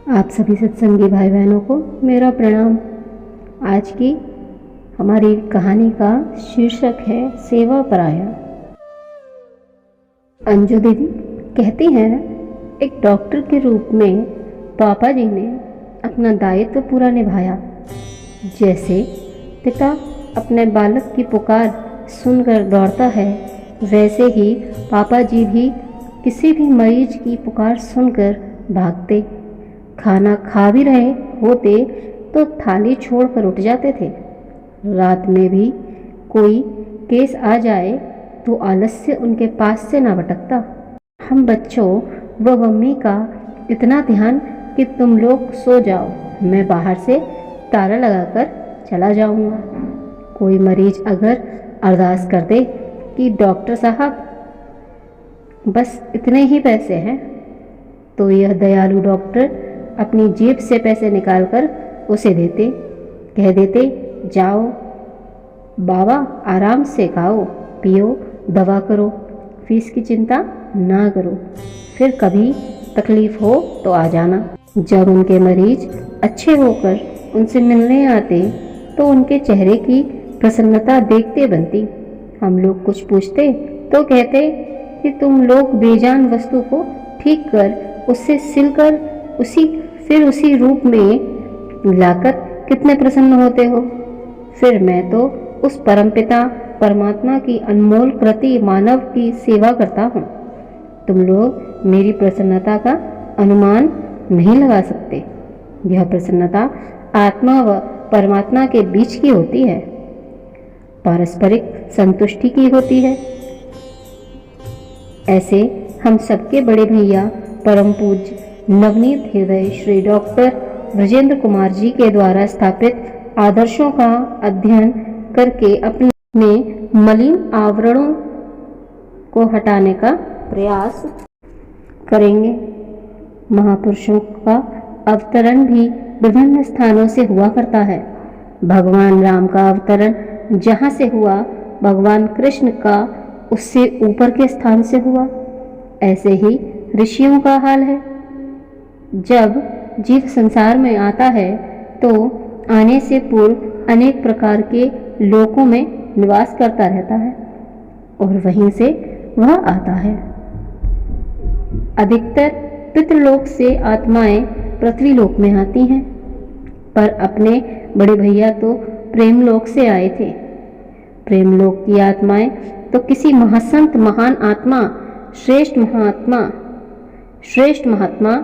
आप सभी सत्संगी भाई बहनों को मेरा प्रणाम। आज की हमारी कहानी का शीर्षक है सेवा परायण। अंजू दीदी कहती हैं, एक डॉक्टर के रूप में पापा जी ने अपना दायित्व पूरा निभाया। जैसे पिता अपने बालक की पुकार सुनकर दौड़ता है, वैसे ही पापा जी भी किसी भी मरीज की पुकार सुनकर भागते। खाना खा भी रहे होते तो थाली छोड़कर उठ जाते थे। रात में भी कोई केस आ जाए तो आलस्य उनके पास से ना भटकता। हम बच्चों व मम्मी का इतना ध्यान कि तुम लोग सो जाओ, मैं बाहर से ताला लगाकर चला जाऊंगा। कोई मरीज अगर अरदास कर दे कि डॉक्टर साहब बस इतने ही पैसे हैं, तो यह दयालु डॉक्टर अपनी जेब से पैसे निकालकर उसे देते। कह देते, जाओ बाबा, आराम से खाओ पियो, दवा करो, फीस की चिंता ना करो, फिर कभी तकलीफ हो तो आ जाना। जब उनके मरीज अच्छे होकर उनसे मिलने आते तो उनके चेहरे की प्रसन्नता देखते बनती। हम लोग कुछ पूछते तो कहते कि तुम लोग बेजान वस्तु को ठीक कर उससे सिलकर फिर उसी रूप में लाकर कितने प्रसन्न होते हो। फिर मैं तो उस परमपिता परमात्मा की अनमोल कृति मानव की सेवा करता हूँ। तुम लोग मेरी प्रसन्नता का अनुमान नहीं लगा सकते। यह प्रसन्नता आत्मा व परमात्मा के बीच की होती है, पारस्परिक संतुष्टि की होती है। ऐसे हम सबके बड़े भैया परम पूज्य नवनीत हृदय श्री डॉक्टर ब्रजेंद्र कुमार जी के द्वारा स्थापित आदर्शों का अध्ययन करके अपने मलिन आवरणों को हटाने का प्रयास करेंगे। महापुरुषों का अवतरण भी विभिन्न स्थानों से हुआ करता है। भगवान राम का अवतरण जहाँ से हुआ, भगवान कृष्ण का उससे ऊपर के स्थान से हुआ। ऐसे ही ऋषियों का हाल है। जब जीव संसार में आता है तो आने से पूर्व अनेक प्रकार के लोकों में निवास करता रहता है और वहीं से वह आता है। अधिकतर पितृलोक से आत्माएं पृथ्वी लोक में आती हैं, पर अपने बड़े भैया तो प्रेमलोक से आए थे। प्रेमलोक की आत्माएं तो किसी महासंत, महान आत्मा, श्रेष्ठ महात्मा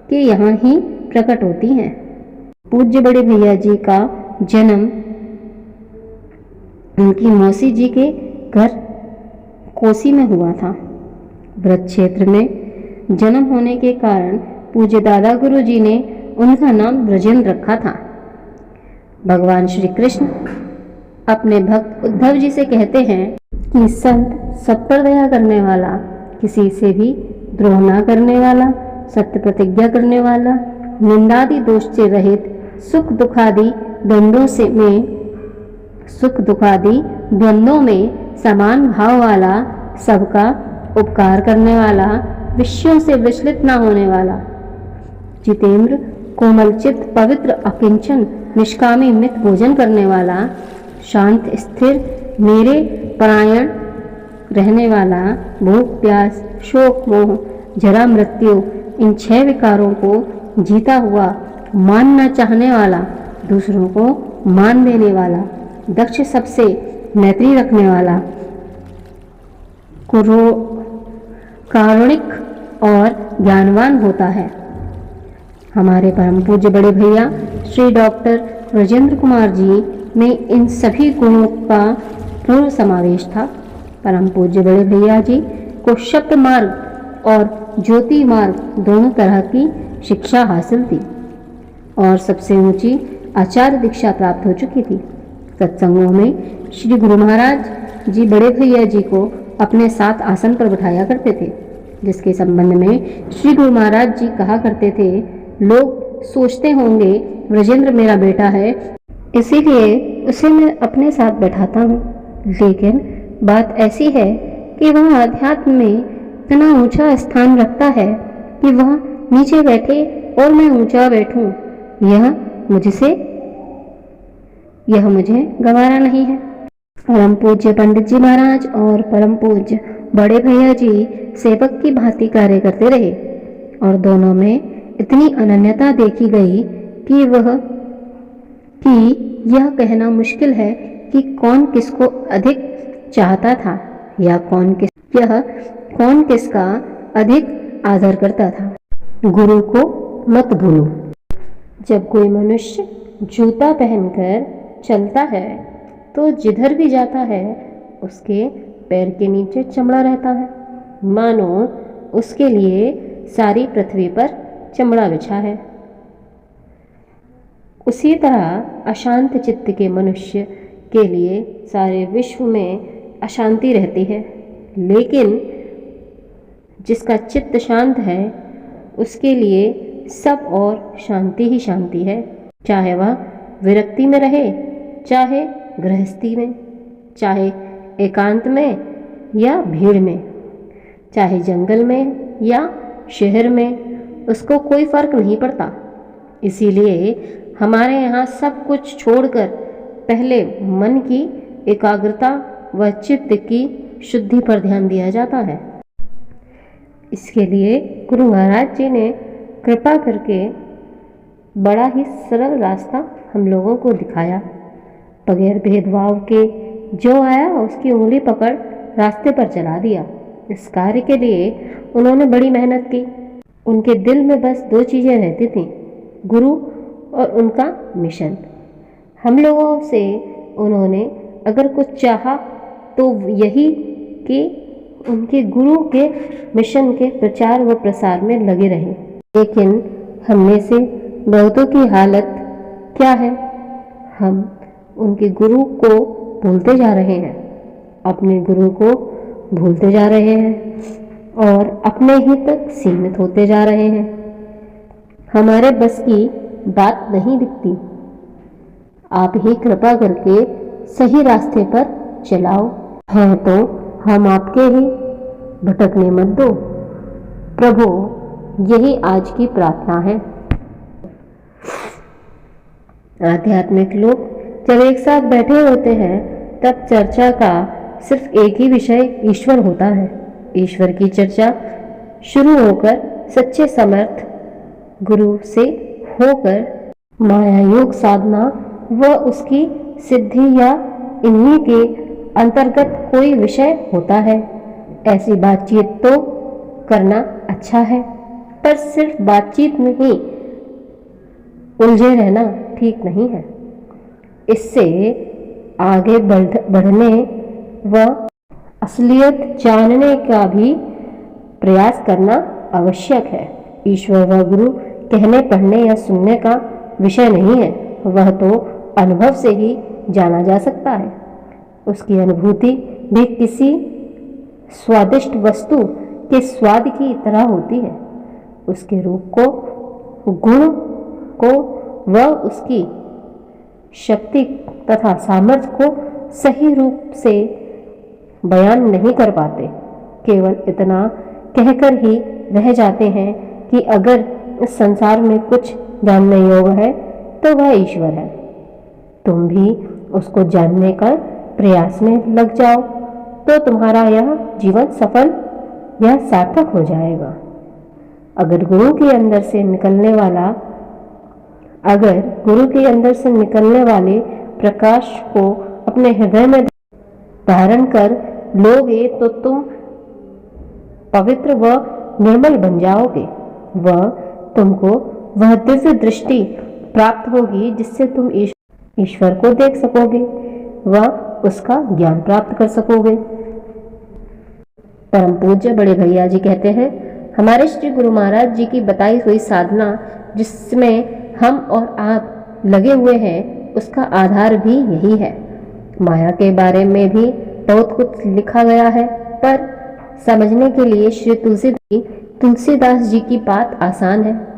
के यहाँ ही प्रकट होती हैं। पूज्य बड़े भैया जी का जन्म उनकी मौसी जी के घर कोसी में हुआ था। व्रत क्षेत्र में जन्म होने के कारण पूज्य दादा गुरु जी ने उनका नाम ब्रजेंद्र रखा था। भगवान श्री कृष्ण अपने भक्त उद्धव जी से कहते हैं कि संत सब पर दया करने वाला, किसी से भी द्रोह न करने वाला, सत्य प्रतिज्ञा करने वाला, निंदादि दोष से रहित, सुख दुखादि द्वंद्वों में समान भाव वाला, सबका उपकार करने वाला, विषयों से विचलित न होने वाला, जितेंद्र, कोमलचित, पवित्र, अकिंचन, निष्कामी, मित भोजन करने वाला, शांत, स्थिर, मेरे परायण रहने वाला, भूख प्यास, शोक मोह, जरा मृत्यु, इन 6 विकारों को जीता हुआ, मान न चाहने वाला, दूसरों को मान देने वाला, दक्ष, सबसे मैत्री रखने वाला, कारुणिक और ज्ञानवान होता है। हमारे परम पूज्य बड़े भैया श्री डॉक्टर ब्रजेंद्र कुमार जी में इन सभी गुणों का पूर्ण समावेश था। परम पूज्य बड़े भैया जी को शब्द मार्ग और ज्योति मार्ग दोनों तरह की शिक्षा हासिल थी और सबसे ऊंची आचार्य दीक्षा प्राप्त हो चुकी थी। सत्संगों में श्री गुरु महाराज जी बड़े भैया जी को अपने साथ आसन पर बिठाया करते थे, जिसके संबंध में श्री गुरु महाराज जी कहा करते थे, लोग सोचते होंगे ब्रजेंद्र मेरा बेटा है, इसीलिए उसे मैं अपने साथ बैठाता हूँ, लेकिन बात ऐसी है कि वह अध्यात्म में इतना ऊंचा स्थान रखता है कि वह नीचे बैठे और मैं ऊंचा बैठूं, यह मुझे गवारा नहीं है। परम पूज्य पंडित जी महाराज और परम पूज्य बड़े भैया जी सेवक की भांति कार्य करते रहे और दोनों में इतनी अनन्यता देखी गई कि यह कहना मुश्किल है कि कौन किसको अधिक चाहता था या कौन किसका अधिक आदर करता था। गुरु को मत भूलो। जब कोई मनुष्य जूता पहनकर चलता है तो जिधर भी जाता है उसके पैर के नीचे चमड़ा रहता है, मानो उसके लिए सारी पृथ्वी पर चमड़ा बिछा है। उसी तरह अशांत चित्त के मनुष्य के लिए सारे विश्व में अशांति रहती है, लेकिन जिसका चित्त शांत है उसके लिए सब और शांति ही शांति है, चाहे वह विरक्ति में रहे, चाहे गृहस्थी में, चाहे एकांत में या भीड़ में, चाहे जंगल में या शहर में, उसको कोई फर्क नहीं पड़ता। इसीलिए हमारे यहाँ सब कुछ छोड़कर पहले मन की एकाग्रता व चित्त की शुद्धि पर ध्यान दिया जाता है। इसके लिए गुरु महाराज जी ने कृपा करके बड़ा ही सरल रास्ता हम लोगों को दिखाया। बगैर भेदभाव के जो आया उसकी उंगली पकड़ रास्ते पर चला दिया। इस कार्य के लिए उन्होंने बड़ी मेहनत की। उनके दिल में बस दो चीज़ें रहती थीं, गुरु और उनका मिशन। हम लोगों से उन्होंने अगर कुछ चाहा तो यही कि उनके गुरु के मिशन के प्रचार व प्रसार में लगे रहे। लेकिन हम में से बहुतों की हालत क्या है? हम उनके गुरु को भूलते जा रहे हैं, अपने गुरु को भूलते जा रहे हैं और अपने ही तक सीमित होते जा रहे हैं। हमारे बस की बात नहीं दिखती। आप ही कृपा करके सही रास्ते पर चलाओ। हैं तो हम आपके ही, भटकने मत दो प्रभु, यही आज की प्रार्थना है। आध्यात्मिक लोग जब एक साथ बैठे होते हैं तब चर्चा का सिर्फ एक ही विषय ईश्वर होता है। ईश्वर की चर्चा शुरू होकर सच्चे समर्थ गुरु से होकर माया योग साधना व उसकी सिद्धि या इन्हीं के अंतर्गत कोई विषय होता है। ऐसी बातचीत तो करना अच्छा है, पर सिर्फ बातचीत में ही उलझे रहना ठीक नहीं है। इससे आगे बढ़ने व असलियत जानने का भी प्रयास करना आवश्यक है। ईश्वर व गुरु कहने, पढ़ने या सुनने का विषय नहीं है, वह तो अनुभव से ही जाना जा सकता है। उसकी अनुभूति भी किसी स्वादिष्ट वस्तु के स्वाद की तरह होती है। उसके रूप को, गुण को व उसकी शक्ति तथा सामर्थ्य को सही रूप से बयान नहीं कर पाते। केवल इतना कहकर ही रह जाते हैं कि अगर इस संसार में कुछ जानने योग्य है तो वह ईश्वर है। तुम भी उसको जानने का प्रयास में लग जाओ तो तुम्हारा यह जीवन सफल या सार्थक हो जाएगा। अगर गुरु के अंदर से निकलने वाले प्रकाश को अपने हृदय में धारण कर लोगे तो तुम पवित्र व निर्मल बन जाओगे व तुमको वह दिव्य दृष्टि प्राप्त होगी जिससे तुम ईश्वर को देख सकोगे व उसका ज्ञान प्राप्त कर सकोगे। परम पूज्य बड़े भैया जी कहते हैं, हमारे श्री गुरु महाराज जी की बताई हुई साधना जिसमें हम और आप लगे हुए हैं, उसका आधार भी यही है। माया के बारे में भी बहुत कुछ लिखा गया है, पर समझने के लिए श्री तुलसीदास जी की बात आसान है।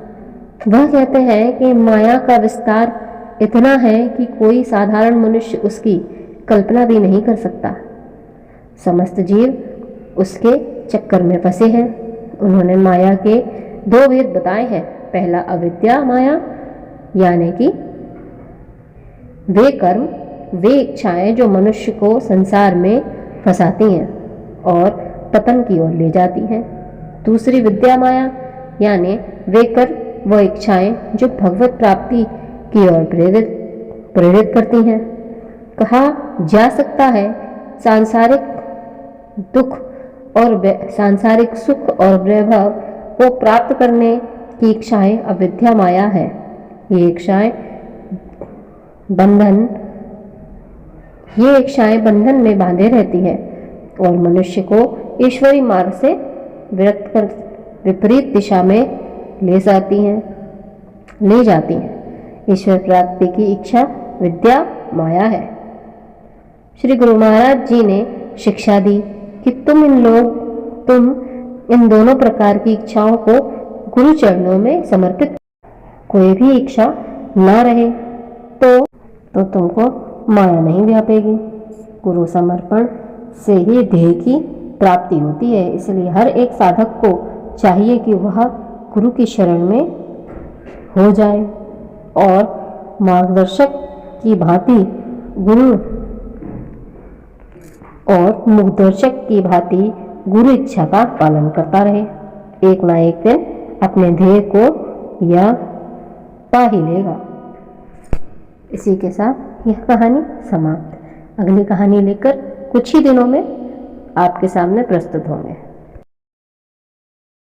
वह कहते हैं कि माया का विस्तार इतना है कि कोई साधारण मनुष्य उसकी कल्पना भी नहीं कर सकता। समस्त जीव उसके चक्कर में फंसे हैं। उन्होंने माया के दो भेद बताए हैं, पहला अविद्या माया, यानी कि वे कर्म, वे इच्छाएं जो मनुष्य को संसार में फंसाती हैं और पतन की ओर ले जाती हैं। दूसरी विद्या माया, यानी वे कर्म व इच्छाएं जो भगवत प्राप्ति की ओर प्रेरित करती हैं। कहा जा सकता है सांसारिक दुख और सांसारिक सुख और वैभव को प्राप्त करने की इच्छाएं अविद्या माया है। ये इच्छाएं बंधन में बांधे रहती है और मनुष्य को ईश्वरी मार्ग से विरक्त कर विपरीत दिशा में ले जाती हैं। ईश्वर प्राप्ति की इच्छा विद्या माया है। श्री गुरु महाराज जी ने शिक्षा दी कि तुम इन दोनों प्रकार की इच्छाओं को गुरु चरणों में समर्पित, कोई भी इच्छा ना रहे तो तुमको माया नहीं व्यापेगी। गुरु समर्पण से ही ध्येय की प्राप्ति होती है। इसलिए हर एक साधक को चाहिए कि वह गुरु की शरण में हो जाए और मार्गदर्शक की भांति गुरु इच्छा का पालन करता रहे। एक ना एक दिन अपने ध्येय को यह पा ही लेगा। इसी के साथ यह कहानी समाप्त। अगली कहानी लेकर कुछ ही दिनों में आपके सामने प्रस्तुत होंगे।